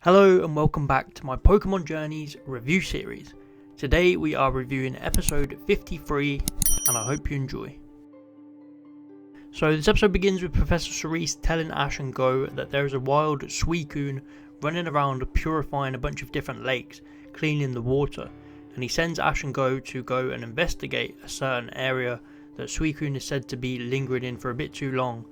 Hello and welcome back to my Pokemon Journeys review series. Today we are reviewing episode 53 and I hope you enjoy. So this episode begins with Professor Cerise telling Ash and Go that there is a wild Suicune running around purifying a bunch of different lakes, cleaning the water, and he sends Ash and Go to go and investigate a certain area that Suicune is said to be lingering in for a bit too long.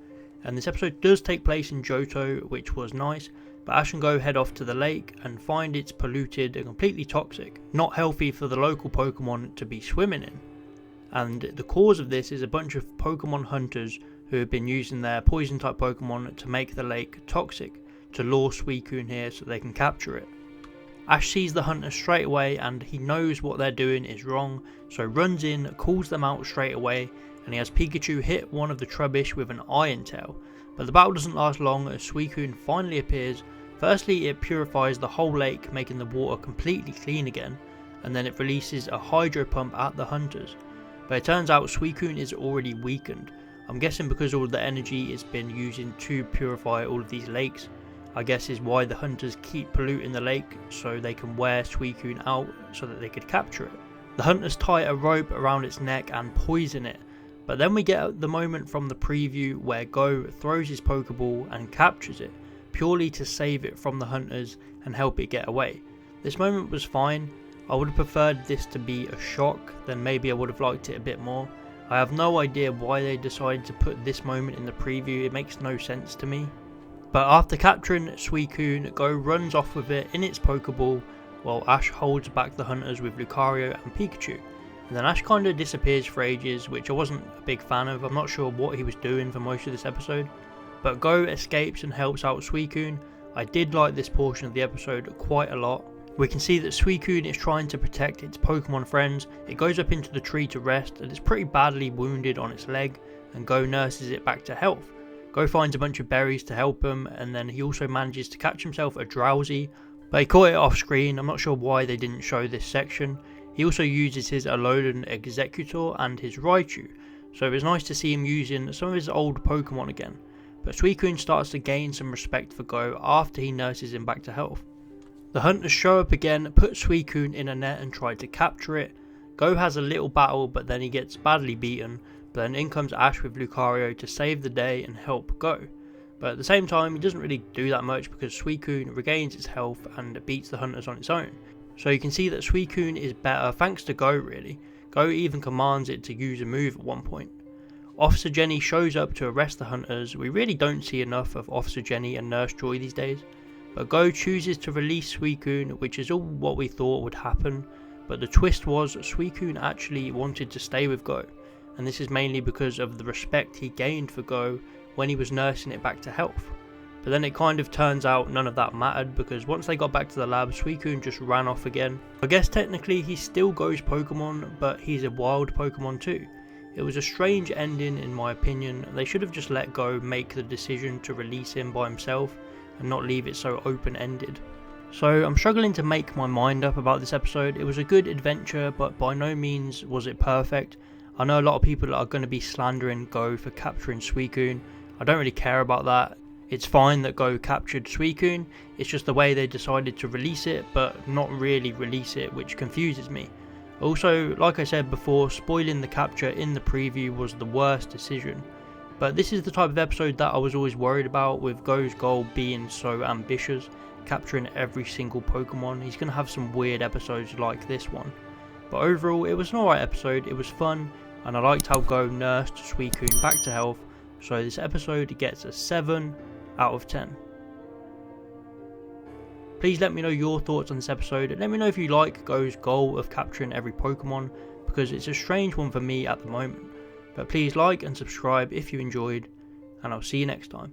And this episode does take place in Johto, which was nice. But Ash and Go head off to the lake and find it's polluted and completely toxic, not healthy for the local Pokemon to be swimming in. And the cause of this is a bunch of Pokemon hunters who have been using their poison type Pokemon to make the lake toxic, to lure Suicune here so they can capture it. Ash sees the hunters straight away and he knows what they're doing is wrong, so runs in, calls them out straight away, and he has Pikachu hit one of the Trubbish with an Iron Tail. But the battle doesn't last long as Suicune finally appears. Firstly, it purifies the whole lake, making the water completely clean again, and then it releases a hydro pump at the hunters. But it turns out Suicune is already weakened. I'm guessing because all the energy it's been using to purify all of these lakes, I guess is why the hunters keep polluting the lake so they can wear Suicune out so that they could capture it. The hunters tie a rope around its neck and poison it. But then we get the moment from the preview where Go throws his Pokeball and captures it, purely to save it from the hunters and help it get away. This moment was fine. I would have preferred this to be a shock, then maybe I would have liked it a bit more. I have no idea why they decided to put this moment in the preview, it makes no sense to me. But after capturing Suicune, Go runs off with it in its Pokeball while Ash holds back the hunters with Lucario and Pikachu. And then Ash kinda disappears for ages, which I wasn't a big fan of. I'm not sure what he was doing for most of this episode. But Go escapes and helps out Suicune. I did like this portion of the episode quite a lot. We can see that Suicune is trying to protect its Pokemon friends. It goes up into the tree to rest and it's pretty badly wounded on its leg, and Go nurses it back to health. Go finds a bunch of berries to help him, and then he also manages to catch himself a Drowsy, but he caught it off screen. I'm not sure why they didn't show this section. He also uses his Alolan Executor and his Raichu, so it was nice to see him using some of his old Pokemon again. But Suicune starts to gain some respect for Go after he nurses him back to health. The hunters show up again, put Suicune in a net and try to capture it. Go has a little battle, but then he gets badly beaten, but then in comes Ash with Lucario to save the day and help Go. But at the same time he doesn't really do that much because Suicune regains its health and beats the hunters on its own. So you can see that Suicune is better thanks to Go really. Go even commands it to use a move at one point. Officer Jenny shows up to arrest the hunters. We really don't see enough of Officer Jenny and Nurse Joy these days. But Go chooses to release Suicune, which is all what we thought would happen. But the twist was Suicune actually wanted to stay with Go. And this is mainly because of the respect he gained for Go when he was nursing it back to health. But then it kind of turns out none of that mattered, because once they got back to the lab, Suicune just ran off again. I guess technically he still Go's Pokemon, but he's a wild Pokemon too. It was a strange ending in my opinion. They should have just let Go make the decision to release him by himself and not leave it so open-ended. So I'm struggling to make my mind up about this episode. It was a good adventure, but by no means was it perfect. I know a lot of people are going to be slandering Go for capturing Suicune. I don't really care about that. It's fine that Go captured Suicune, it's just the way they decided to release it but not really release it, which confuses me. Also, like I said before, spoiling the capture in the preview was the worst decision. But this is the type of episode that I was always worried about, with Go's goal being so ambitious, capturing every single Pokemon. He's going to have some weird episodes like this one. But overall, it was an alright episode, it was fun, and I liked how Go nursed Suicune back to health, so this episode gets a 7 out of 10. Please let me know your thoughts on this episode, and let me know if you like Go's goal of capturing every Pokemon, because it's a strange one for me at the moment. But please like and subscribe if you enjoyed, and I'll see you next time.